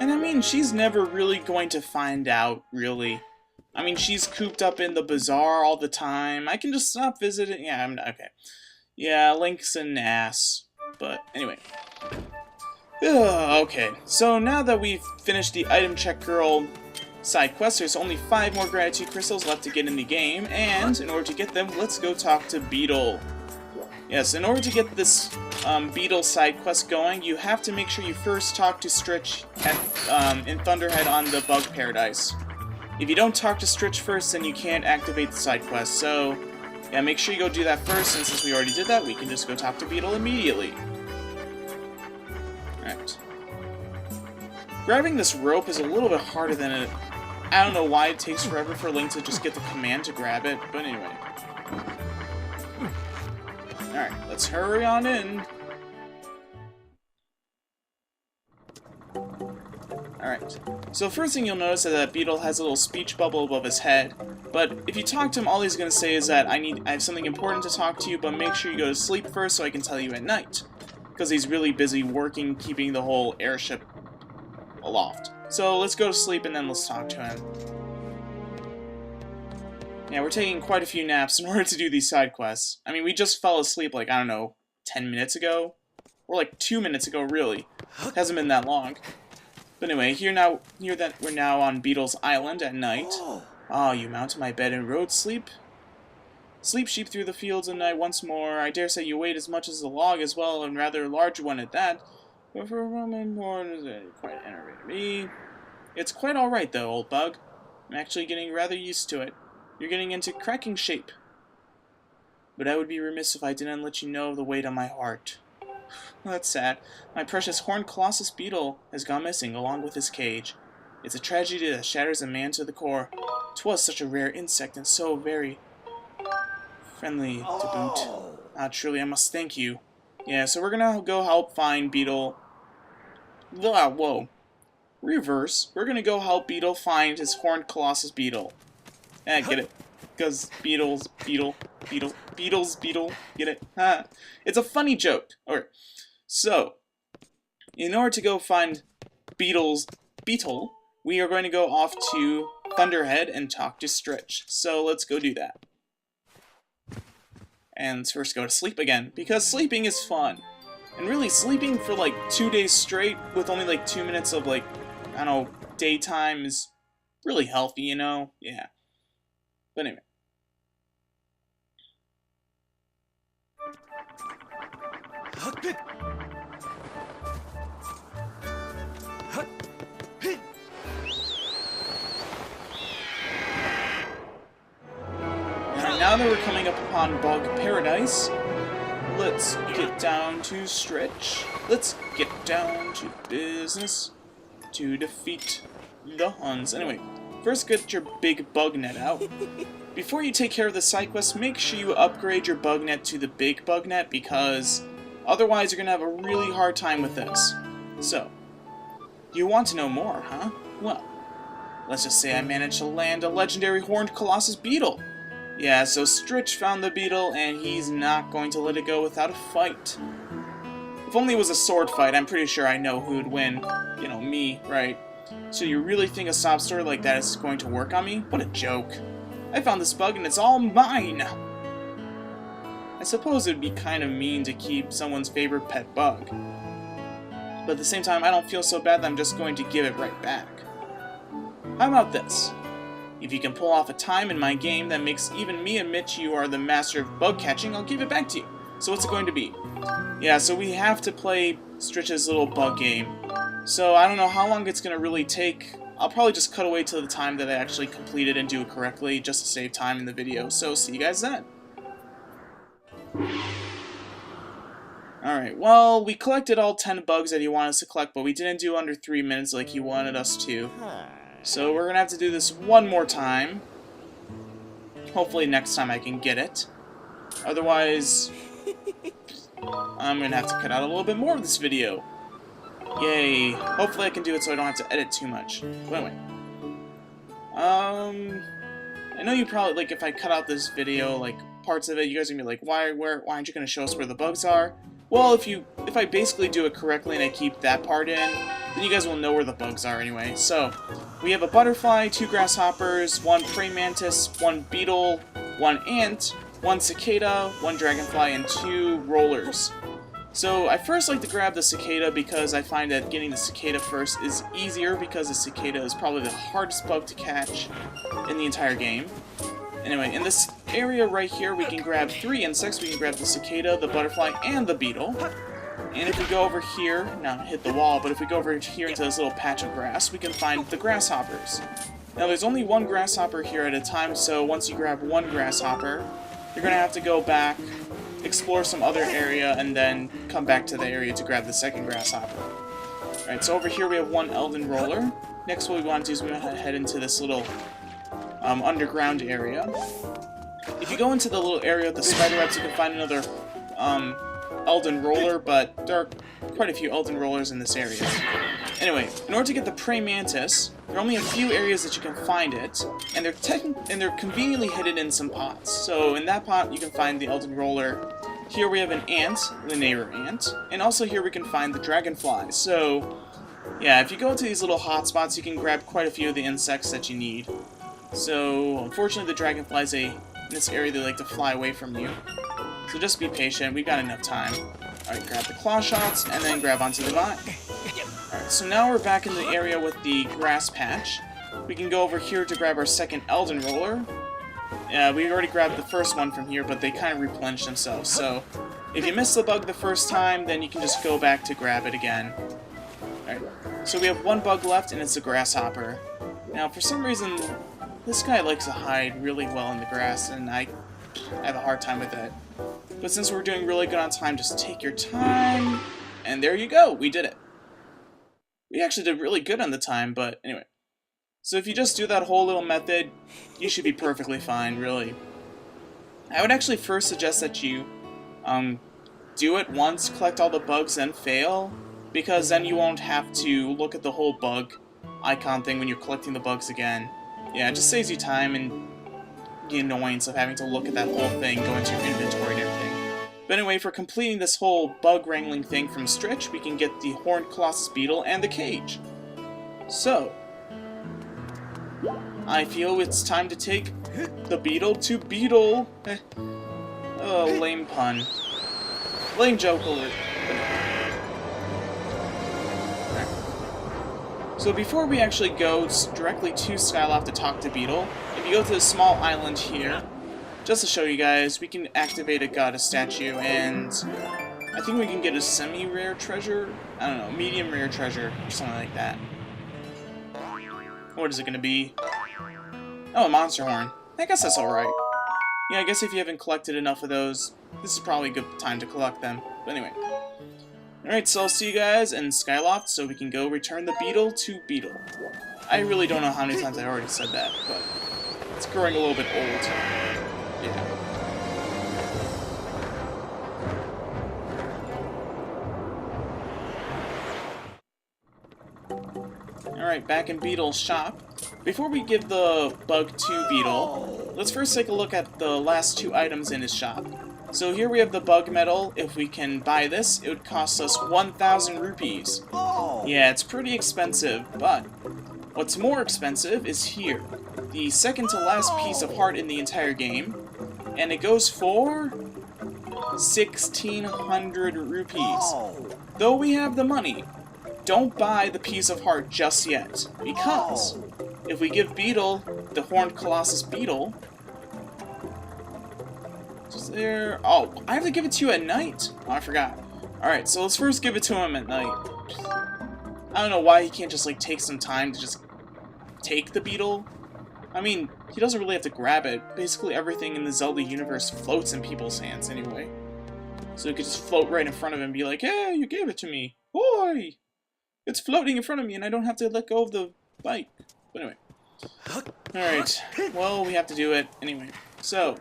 And I mean, she's never really going to find out, really. I mean, she's cooped up in the bazaar all the time. I can just stop visiting. Yeah, okay. Yeah, Link's an ass. But anyway. Ugh, okay, so now that we've finished the item check girl side quest, there's only 5 more gratitude crystals left to get in the game, and in order to get them, let's go talk to Beetle. Yes, in order to get this Beetle side quest going, you have to make sure you first talk to Stritch at, in Thunderhead on the Bug Paradise. If you don't talk to Stritch first, then you can't activate the side quest, so yeah, make sure you go do that first, and since we already did that, we can just go talk to Beetle immediately. Alright. Grabbing this rope is a little bit harder than it... I don't know why it takes forever for Link to just get the command to grab it, but anyway. Alright, let's hurry on in. Alright, so first thing you'll notice is that Beetle has a little speech bubble above his head, but if you talk to him, all he's going to say is that I have something important to talk to you, but make sure you go to sleep first so I can tell you at night. Because he's really busy working, keeping the whole airship aloft. So let's go to sleep and then let's talk to him. Yeah, we're taking quite a few naps in order to do these side quests. I mean, we just fell asleep like, I don't know, 10 minutes ago? Or like 2 minutes ago, really. It hasn't been that long. But anyway, here that we're now on Beetle's Island at night. Ah, you mounted my bed and rode sleep. Sleep sheep through the fields at night once more. I dare say you weighed as much as a log as well, and rather a large one at that. But for a moment more, it quite enervated me. It's quite alright though, old bug. I'm actually getting rather used to it. You're getting into cracking shape. But I would be remiss if I didn't let you know of the weight on my heart. Well, that's sad. My precious horned colossus Beetle has gone missing along with his cage. It's a tragedy that shatters a man to the core. 'Twas such a rare insect and so very friendly to boot. Ah, truly, I must thank you. Yeah, so we're gonna go help find Beetle. Ah, whoa. Reverse. We're gonna go help Beetle find his horned colossus Beetle. Eh, get it? Because Beetle's Beetle. Beetle's Beetle. Get it? Ha. It's a funny joke. Alright. So, in order to go find Beetle, we are going to go off to Thunderhead and talk to Stritch. So let's go do that. And let's first go to sleep again, because sleeping is fun. And really, sleeping for like 2 days straight with only like 2 minutes of like, I don't know, daytime is really healthy, you know? Yeah. But anyway. Now that we're coming up upon Bug Paradise, let's get down to Stritch. Let's get down to business to defeat the Huns. Anyway, first get your big bug net out. Before you take care of the side quest, make sure you upgrade your bug net to the big bug net, because otherwise you're going to have a really hard time with this. So, you want to know more, huh? Well, let's just say I managed to land a legendary horned colossus Beetle. Yeah, so Stritch found the Beetle, and he's not going to let it go without a fight. If only it was a sword fight, I'm pretty sure I know who would win. You know, me, right? So you really think a sob story like that is going to work on me? What a joke. I found this bug and it's all mine! I suppose it would be kind of mean to keep someone's favorite pet bug. But at the same time, I don't feel so bad that I'm just going to give it right back. How about this? If you can pull off a time in my game that makes even me admit you are the master of bug catching, I'll give it back to you. So what's it going to be? Yeah, so we have to play Stritch's little bug game. So I don't know how long it's going to really take. I'll probably just cut away to the time that I actually complete it and do it correctly, just to save time in the video. So see you guys then. Alright, well, we collected all 10 bugs that he wanted us to collect, but we didn't do under 3 minutes like he wanted us to. So we're going to have to do this one more time. Hopefully next time I can get it. Otherwise, I'm going to have to cut out a little bit more of this video. Yay. Hopefully I can do it so I don't have to edit too much. But anyway. I know you probably, like, if I cut out this video, like, parts of it, you guys are going to be like, why aren't you going to show us where the bugs are? Well, if I basically do it correctly and I keep that part in, then you guys will know where the bugs are anyway. So, we have a butterfly, 2 grasshoppers, 1 praying mantis, 1 beetle, 1 ant, 1 cicada, 1 dragonfly, and 2 rollers. So, I first like to grab the cicada because I find that getting the cicada first is easier because the cicada is probably the hardest bug to catch in the entire game. Anyway, in this area right here, we can grab 3 insects. We can grab the cicada, the butterfly, and the beetle. And if we go over here, not hit the wall, but if we go over here into this little patch of grass, we can find the grasshoppers. Now, there's only 1 grasshopper here at a time, so once you grab 1 grasshopper, you're going to have to go back, explore some other area, and then come back to the area to grab the second grasshopper. Alright, so over here we have 1 Elden Roller. Next, what we want to do is we want to head into this little underground area. If you go into the little area with the spider webs, you can find another Elden Roller, but there are quite a few Elden Rollers in this area. Anyway, in order to get the praying mantis, there are only a few areas that you can find it, and they're conveniently hidden in some pots. So in that pot, you can find the Elden Roller. Here we have an ant, the neighbor ant, and also here we can find the dragonfly. So yeah, if you go to these little hotspots, you can grab quite a few of the insects that you need. So, unfortunately, the dragonflies, in this area, they like to fly away from you. So just be patient, we've got enough time. Alright, grab the claw shots, and then grab onto the vine. Alright, so now we're back in the area with the grass patch. We can go over here to grab our second Elden Roller. We already grabbed the first one from here, but they kind of replenish themselves. So, if you miss the bug the first time, then you can just go back to grab it again. Alright, so we have 1 bug left, and it's a grasshopper. Now, for some reason, this guy likes to hide really well in the grass, and I have a hard time with that. But since we're doing really good on time, just take your time, and there you go, we did it. We actually did really good on the time, but anyway. So if you just do that whole little method, you should be perfectly fine, really. I would actually first suggest that you do it once, collect all the bugs, then fail, because then you won't have to look at the whole bug icon thing when you're collecting the bugs again. Yeah, it just saves you time and the annoyance of having to look at that whole thing, go into your inventory and everything. But anyway, for completing this whole bug wrangling thing from Stretch, we can get the Horned Colossus Beetle and the cage. So, I feel it's time to take the Beetle to Beetle. Oh, lame pun. Lame joke alert. So before we actually go directly to Skyloft to talk to Beetle, if you go to the small island here, just to show you guys, we can activate a goddess statue, and I think we can get a semi-rare treasure? I don't know, medium rare treasure, or something like that. What is it going to be? Oh, a monster horn. I guess that's alright. Yeah, I guess if you haven't collected enough of those, this is probably a good time to collect them. But anyway. Alright, so I'll see you guys in Skyloft so we can go return the Beetle to Beetle. I really don't know how many times I already said that, but it's growing a little bit old. Yeah. Alright, back in Beetle's shop. Before we give the bug to Beetle, let's first take a look at the last 2 items in his shop. So here we have the bug medal. If we can buy this, it would cost us 1,000 rupees. Yeah, it's pretty expensive, but what's more expensive is here. The second to last piece of heart in the entire game, and it goes for 1,600 rupees. Though we have the money, don't buy the piece of heart just yet, because if we give Beetle the Horned Colossus Beetle, there. Oh, I have to give it to you at night? Oh, I forgot. Alright, so let's first give it to him at night. I don't know why he can't just, like, take some time to just take the Beetle. I mean, he doesn't really have to grab it. Basically, everything in the Zelda universe floats in people's hands anyway. So he could just float right in front of him and be like, hey, you gave it to me. Boy! It's floating in front of me and I don't have to let go of the bike. But anyway. Alright, well, we have to do it anyway. So,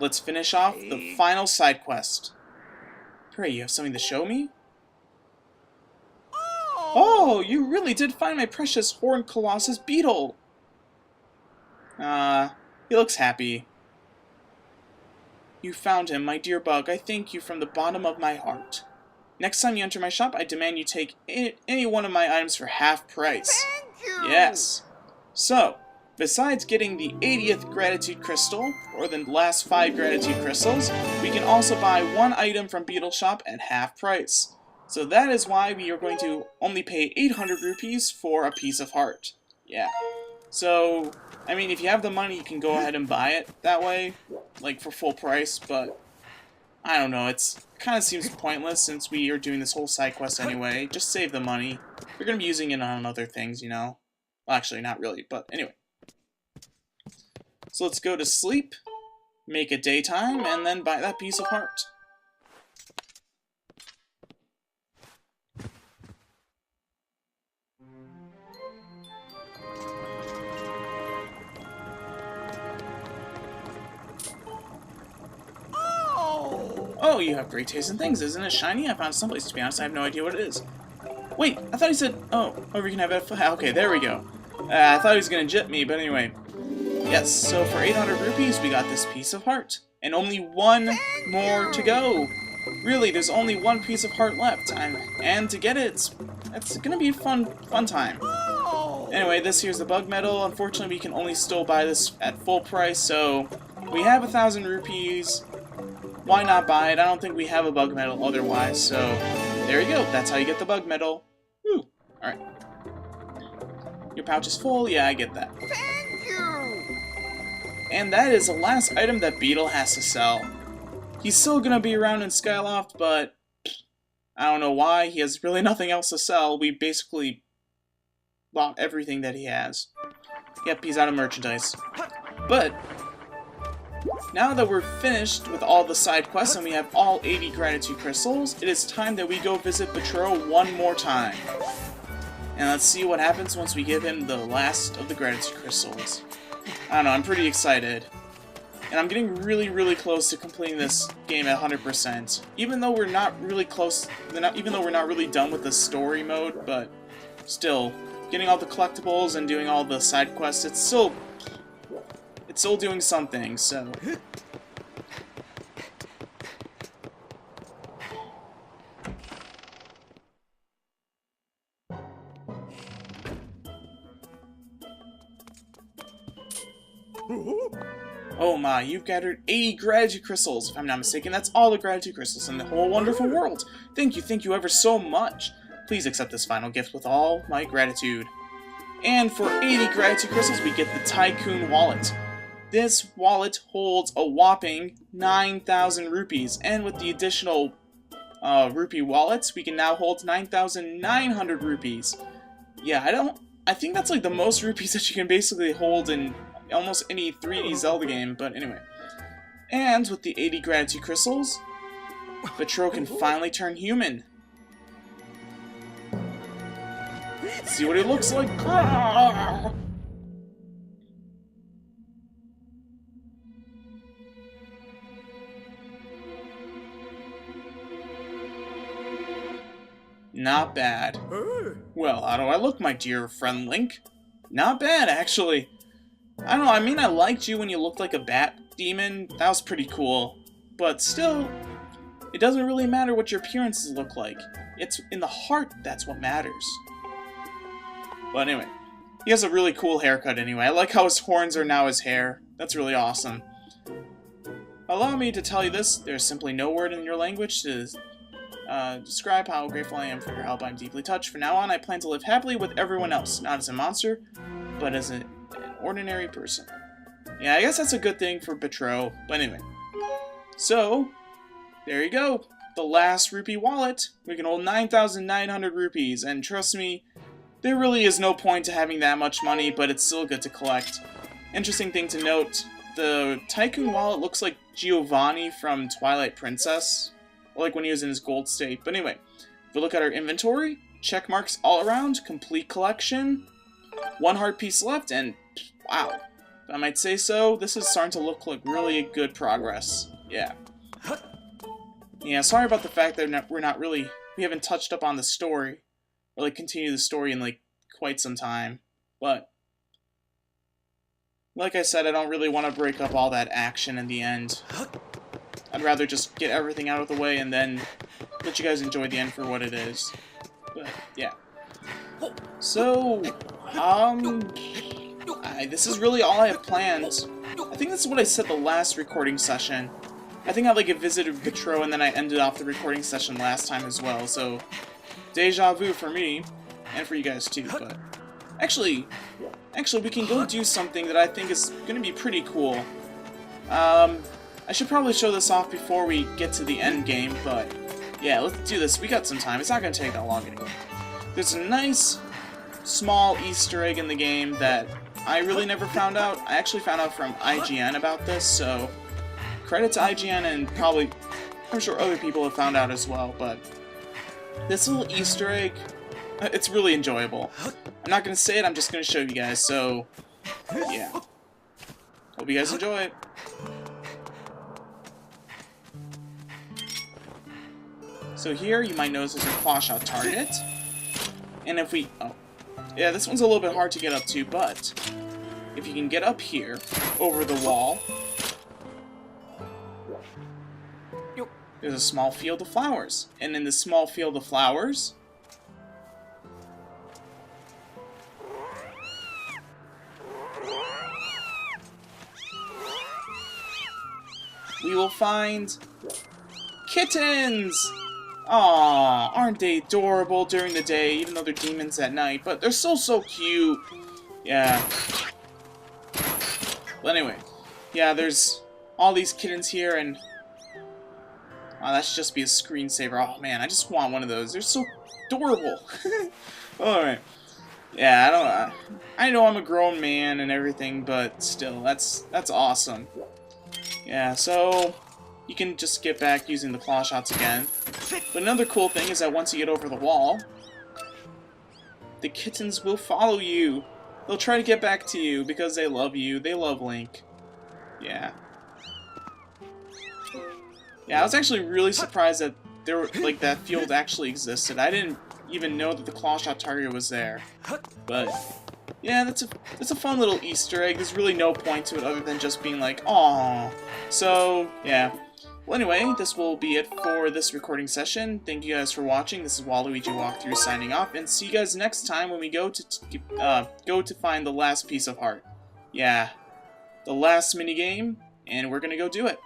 let's finish off the final side quest. Hooray, you have something to show me? Oh, you really did find my precious Horned Colossus Beetle! He looks happy. You found him, my dear bug. I thank you from the bottom of my heart. Next time you enter my shop, I demand you take any one of my items for half price. Thank you! Yes. So, besides getting the 80th Gratitude Crystal, or the last 5 Gratitude Crystals, we can also buy one item from Beetle Shop at half price. So that is why we are going to only pay 800 rupees for a piece of heart. Yeah. So, I mean, if you have the money, you can go ahead and buy it that way, like for full price, but I don't know, it kind of seems pointless since we are doing this whole side quest anyway. Just save the money. You're going to be using it on other things, you know. Well, actually, not really, but anyway. So let's go to sleep, make it daytime, and then buy that piece of heart. Oh, you have great taste in things. Isn't it shiny? I found it someplace. To be honest, I have no idea what it is. Wait, I thought he said... Oh, we can have it... Okay, there we go. I thought he was going to jip me, but anyway. Yes, so for 800 rupees, we got this piece of heart. And only one more to go. Really, there's only one piece of heart left. And to get it, it's going to be a fun time. Anyway, this here's the bug medal. Unfortunately, we can only still buy this at full price, so we have 1,000 rupees. Why not buy it? I don't think we have a bug medal otherwise, so there you go. That's how you get the bug medal. Woo! Alright. Your pouch is full? Yeah, I get that. Thank you! And that is the last item that Beetle has to sell. He's still gonna be around in Skyloft, but I don't know why. He has really nothing else to sell. We basically bought everything that he has. Yep, he's out of merchandise. But now that we're finished with all the side quests and we have all 80 Gratitude Crystals, it is time that we go visit Batreaux one more time. And let's see what happens once we give him the last of the Gratitude Crystals. I don't know, I'm pretty excited. And I'm getting really close to completing this game at 100%. Even though we're not really close, even though we're not really done with the story mode, but still, getting all the collectibles and doing all the side quests, it's still doing something, so... Oh my, you've gathered 80 Gratitude Crystals. If I'm not mistaken, that's all the Gratitude Crystals in the whole wonderful world. Thank you ever so much. Please accept this final gift with all my gratitude. And for 80 Gratitude Crystals, we get the Tycoon Wallet. This wallet holds a whopping 9,000 rupees, and with the additional rupee wallets, we can now hold 9,900 rupees. Yeah, I think that's like the most rupees that you can basically hold in almost any 3D Zelda game, but anyway. And with the 80 Gratitude Crystals, Batreaux can finally turn human. Let's see what he looks like. Not bad. Well, how do I look, my dear friend Link? Not bad, actually. I don't know, I mean, I liked you when you looked like a bat demon. That was pretty cool. But still, it doesn't really matter what your appearances look like. It's in the heart that's what matters. But anyway, he has a really cool haircut anyway. I like how his horns are now his hair. That's really awesome. Allow me to tell you this, there's simply no word in your language to describe how grateful I am for your help. I'm deeply touched. From now on, I plan to live happily with everyone else, not as a monster, but as an ordinary person. Yeah, I guess that's a good thing for Batreaux, but anyway. So, there you go. The last rupee wallet. We can hold 9,900 rupees, and trust me, there really is no point to having that much money, but it's still good to collect. Interesting thing to note, the Tycoon wallet looks like Giovanni from Twilight Princess, like when he was in his gold state. But anyway, if we look at our inventory, check marks all around, complete collection, one heart piece left, and wow, if I might say so, this is starting to look like really good progress. Yeah. Yeah, sorry about the fact that we haven't touched up on the story, or like continue the story in like quite some time, but like I said, I don't really want to break up all that action in the end. I'd rather just get everything out of the way and then let you guys enjoy the end for what it is. But, yeah. So, this is really all I have planned. I think that's what I said the last recording session. I think I like visited Batreaux and then I ended off the recording session last time as well, so deja vu for me, and for you guys too, but actually we can go do something that I think is going to be pretty cool. I should probably show this off before we get to the end game, but yeah, let's do this. We got some time. It's not going to take that long anyway. There's a nice, small Easter egg in the game that I really never found out. I actually found out from IGN about this, so credit to IGN, and probably, I'm sure other people have found out as well, but this little Easter egg, it's really enjoyable. I'm not going to say it, I'm just going to show you guys, so yeah. Hope you guys enjoy it. So here, you might notice there's a claw shot target. And if we... oh. Yeah, this one's a little bit hard to get up to, but if you can get up here, over the wall, there's a small field of flowers. And in this small field of flowers, we will find kittens! Aww, aren't they adorable during the day, even though they're demons at night, but they're so cute. Yeah. Well, anyway, yeah, there's all these kittens here, and that should just be a screensaver. Oh man, I just want one of those. They're so adorable. Alright. Yeah, I know I'm a grown man and everything, but still, that's awesome. Yeah, so you can just get back using the claw shots again. But another cool thing is that once you get over the wall, the kittens will follow you. They'll try to get back to you because they love you. They love Link. Yeah. Yeah, I was actually really surprised that there were, like, that field actually existed. I didn't even know that the claw shot target was there. But yeah, that's a fun little Easter egg. There's really no point to it other than just being like, aww. So yeah. Well, anyway, this will be it for this recording session. Thank you guys for watching. This is Waluigi Walkthrough signing off, and see you guys next time when we go to find the last piece of heart. Yeah, the last minigame, and we're gonna go do it.